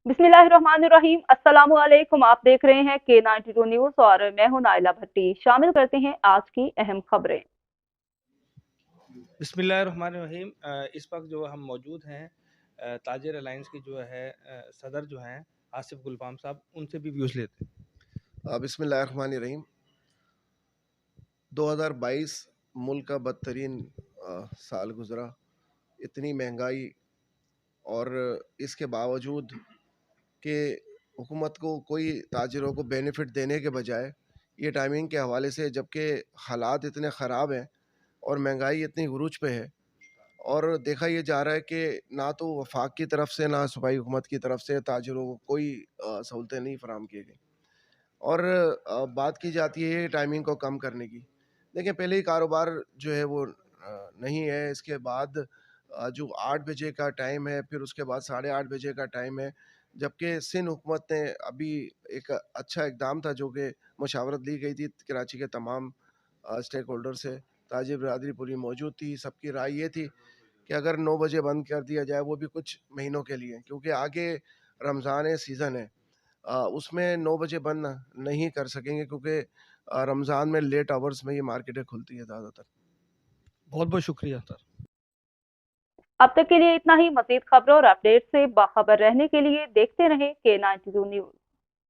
बिस्मिल्लाहिर्रहमानिर्रहीम। अस्सलामु अलैकुम। आप देख रहे हैं K92 न्यूज और मैं हूं नाइला भट्टी। शामिल करते हैं आज की अहम खबरें। बिस्मिल्लाहिर्रहमानिर्रहीम। इस वक्त जो हम मौजूद हैं ताजिर अलायंस की जो है सदर जो हैं आसिफ गुलफाम साहब, उनसे भी व्यूज़ लेते हैं। बिस्मिल्लाहिर्रहमानिर्रहीम। 2022 मुल्क का बदतरीन साल गुज़रा। इतनी महंगाई और इसके बावजूद कि हुकूमत को कोई ताजिरों को बेनिफिट देने के बजाय ये टाइमिंग के हवाले से, जबकि हालात इतने ख़राब हैं और महंगाई इतनी उरूज पे है, और देखा ये जा रहा है कि ना तो वफाक की तरफ से ना सूबाई हुकूमत की तरफ से ताजिरों को कोई सहूलतें नहीं फराहम की गई। और बात की जाती है टाइमिंग को कम करने की। देखिए, पहले ही कारोबार जो है वो नहीं है। इसके बाद जो 8 बजे का टाइम है, फिर उसके बाद 8:30 बजे का टाइम है। जबकि सिंध हुकूमत ने अभी एक अच्छा इकदाम था, जो कि मशावरत ली गई थी कराची के तमाम स्टेक होल्डर से, ताजिर बरादरी पूरी मौजूद थी। सबकी राय ये थी कि अगर 9 बजे बंद कर दिया जाए, वो भी कुछ महीनों के लिए, क्योंकि आगे रमज़ान सीज़न है। उसमें 9 बजे बंद नहीं कर सकेंगे, क्योंकि रमज़ान में लेट आवर्स में ये मार्केटें खुलती है ज़्यादातर। बहुत बहुत शुक्रिया सर। अब तक के लिए इतना ही। मजीद खबरों और अपडेट से बाखबर रहने के लिए देखते रहें K92 न्यूज।